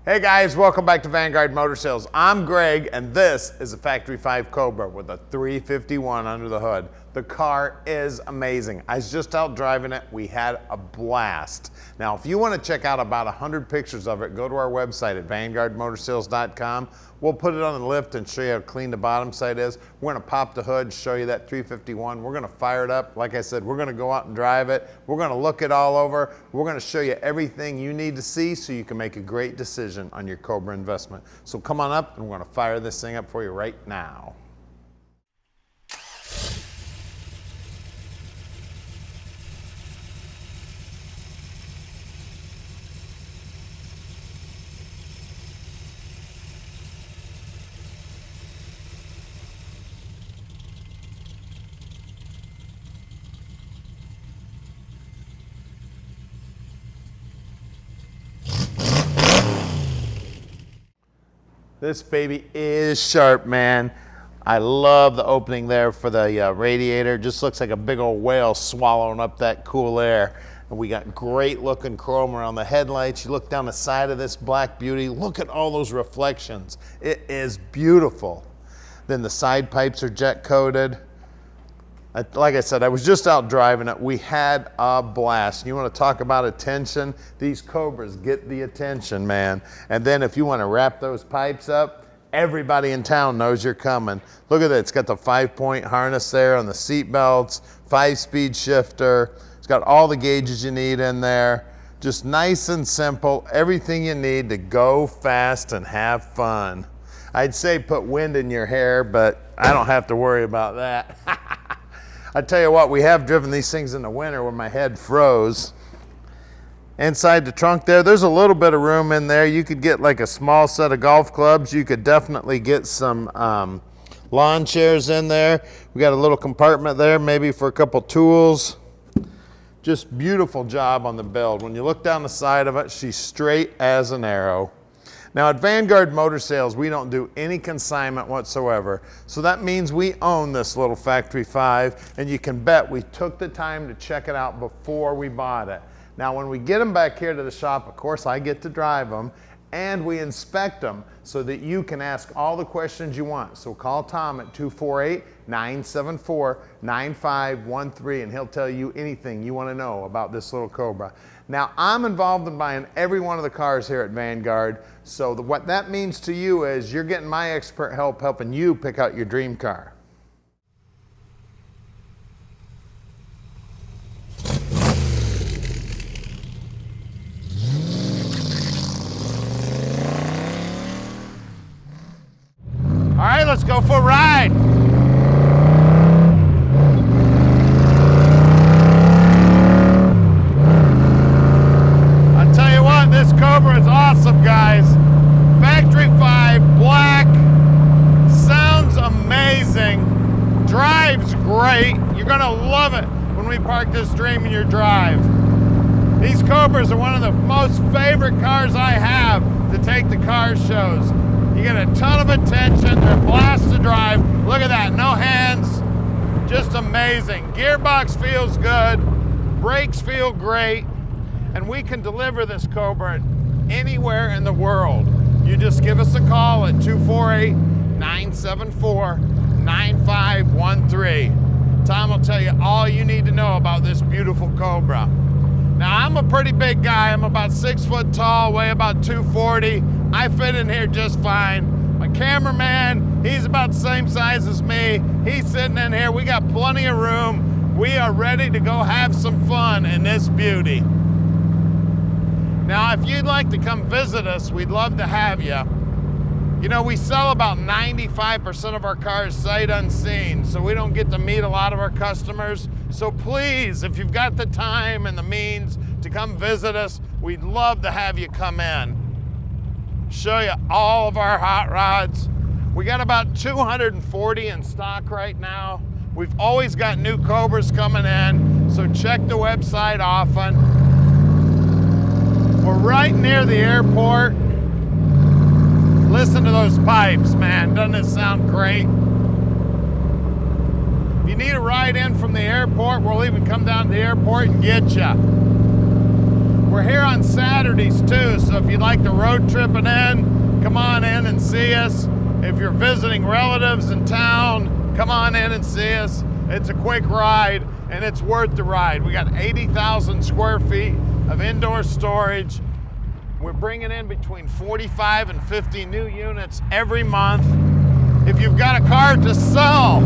Hey guys, welcome back to Vanguard Motor Sales. I'm Greg, and this is a Factory 5 Cobra with a 351 under the hood. The car is amazing. I was just out driving it. We had a blast. Now, if you want to check out about 100 pictures of it, go to our website at vanguardmotorsales.com. We'll put it on the lift and show you how clean the bottom side is. We're going to pop the hood, show you that 351. We're going to fire it up. Like I said, we're going to go out and drive it. We're going to look it all over. We're going to show you everything you need to see so you can make a great decision on your Cobra investment. So come on up and we're going to fire this thing up for you right now. This baby is sharp, man. I love the opening there for the radiator. Just looks like a big old whale swallowing up that cool air. And we got great looking chrome around the headlights. You look down the side of this black beauty, look at all those reflections. It is beautiful. Then the side pipes are jet coated. Like I said, I was just out driving it. We had a blast. You want to talk about attention? These Cobras get the attention, man. And then if you want to wrap those pipes up, everybody in town knows you're coming. Look at that. It's got the 5-point harness there on the seat belts, 5-speed shifter. It's got all the gauges you need in there. Just nice and simple. Everything you need to go fast and have fun. I'd say put wind in your hair, but I don't have to worry about that. I tell you what, we have driven these things in the winter when my head froze. Inside the trunk there's a little bit of room in there. You could get like a small set of golf clubs. You could definitely get some lawn chairs in there. We got a little compartment there, maybe for a couple tools. Just beautiful job on the build. When you look down the side of it, she's straight as an arrow. Now at Vanguard Motor Sales, we don't do any consignment whatsoever. So that means we own this little Factory 5, and you can bet we took the time to check it out before we bought it. Now when we get them back here to the shop, of course I get to drive them, and we inspect them so that you can ask all the questions you want. So call Tom at 248-974-9513 and he'll tell you anything you want to know about this little Cobra. Now I'm involved in buying every one of the cars here at Vanguard, so what that means to you is you're getting my expert help helping you pick out your dream car. All right, let's go for a ride. I'll tell you what, this Cobra is awesome, guys. Factory 5, black, sounds amazing, drives great. You're gonna love it when we park this dream in your drive. These Cobras are one of the most favorite cars I have to take to car shows. You get a ton of attention, they're a blast to drive. Look at that, no hands, just amazing. Gearbox feels good, brakes feel great, and we can deliver this Cobra anywhere in the world. You just give us a call at 248-974-9513. Tom will tell you all you need to know about this beautiful Cobra. Now I'm a pretty big guy, I'm about 6 foot tall, weigh about 240. I fit in here just fine. My cameraman, he's about the same size as me. He's sitting in here, we got plenty of room. We are ready to go have some fun in this beauty. Now if you'd like to come visit us, we'd love to have you. You know, we sell about 95% of our cars sight unseen, so we don't get to meet a lot of our customers. So please, if you've got the time and the means to come visit us, we'd love to have you come in. Show you all of our hot rods. We got about 240 in stock right now. We've always got new Cobras coming in, so check the website often. We're right near the airport. Listen to those pipes, man. Doesn't it sound great? If you need a ride in from the airport, we'll even come down to the airport and get you. We're here on Saturdays too, so if you'd like to road trip it in, come on in and see us. If you're visiting relatives in town, come on in and see us. It's a quick ride and it's worth the ride. We got 80,000 square feet of indoor storage. We're bringing in between 45 and 50 new units every month. If you've got a car to sell,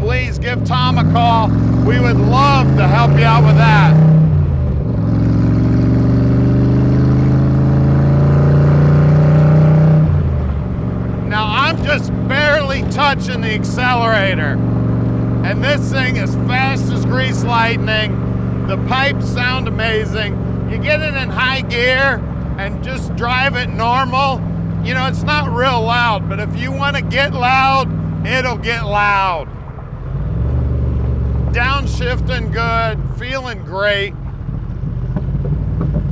please give Tom a call. We would love to help you out with that. Now I'm just barely touching the accelerator, and this thing is fast as grease lightning. The pipes sound amazing. You get it in high gear and just drive it normal. You know, it's not real loud, but if you want to get loud, it'll get loud. Downshifting good, feeling great.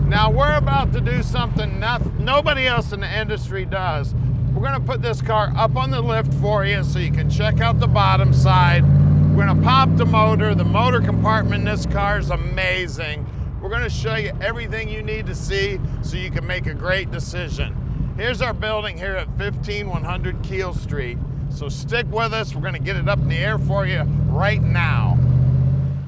Now we're about to do something nobody else in the industry does. We're gonna put this car up on the lift for you so you can check out the bottom side. We're gonna pop the motor. The motor compartment in this car is amazing. We're gonna show you everything you need to see so you can make a great decision. Here's our building here at 15100 Keel Street. So stick with us. We're gonna get it up in the air for you right now.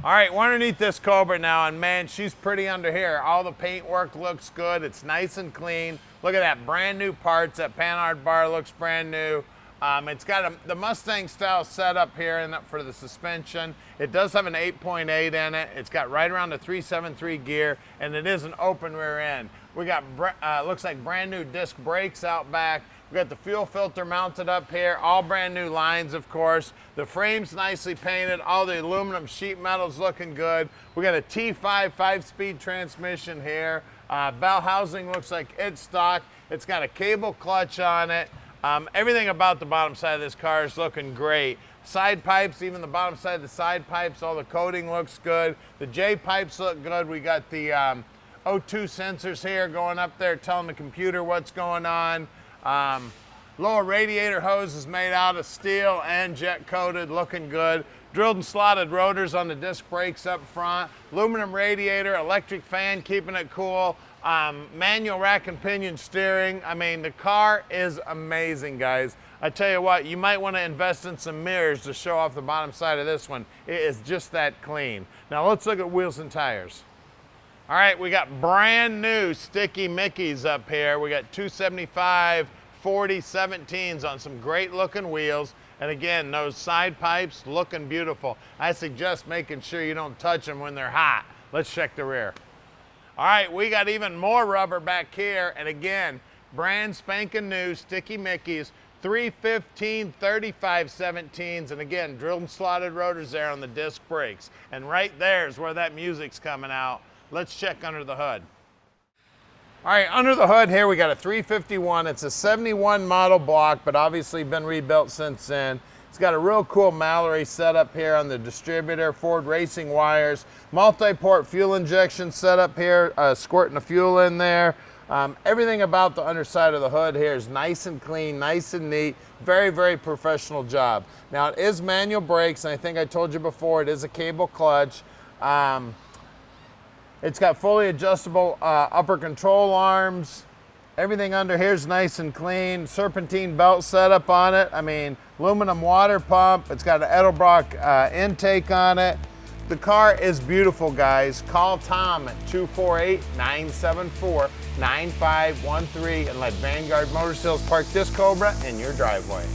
All right, we're underneath this Cobra now, and man, she's pretty under here. All the paintwork looks good. It's nice and clean. Look at that, brand new parts. That panhard bar looks brand new. It's got the Mustang style setup here for the suspension. It does have an 8.8 in it. It's got right around the 373 gear, and it is an open rear end. We got, looks like brand new disc brakes out back. We got the fuel filter mounted up here, all brand new lines, of course. The frame's nicely painted, all the aluminum sheet metal's looking good. We got a T5 5-speed transmission here. Bell housing looks like it's stock. It's got a cable clutch on it. Everything about the bottom side of this car is looking great. Side pipes, even the bottom side of the side pipes, all the coating looks good. The J pipes look good. We got the O2 sensors here going up there telling the computer what's going on. Lower radiator hose is made out of steel and jet coated, looking good. Drilled and slotted rotors on the disc brakes up front. Aluminum radiator, electric fan keeping it cool. Manual rack and pinion steering. I mean, the car is amazing, guys. I tell you what, you might want to invest in some mirrors to show off the bottom side of this one. It is just that clean. Now let's look at wheels and tires. All right, we got brand new sticky Mickeys up here. We got 275 40 17s on some great looking wheels. And again, those side pipes looking beautiful. I suggest making sure you don't touch them when they're hot. Let's check the rear. All right, we got even more rubber back here. And again, brand spanking new sticky Mickeys, 315 35 17s. And again, drilled and slotted rotors there on the disc brakes. And right there is where that music's coming out. Let's check under the hood. All right, under the hood here, we got a 351. It's a 71 model block, but obviously been rebuilt since then. It's got a real cool Mallory setup here on the distributor, Ford racing wires, multi-port fuel injection setup here, squirting the fuel in there. Everything about the underside of the hood here is nice and clean, nice and neat. Very, very professional job. Now, it is manual brakes, and I think I told you before, it is a cable clutch. It's got fully adjustable upper control arms. Everything under here is nice and clean. Serpentine belt setup on it. I mean, aluminum water pump. It's got an Edelbrock intake on it. The car is beautiful, guys. Call Tom at 248-974-9513 and let Vanguard Motor Sales park this Cobra in your driveway.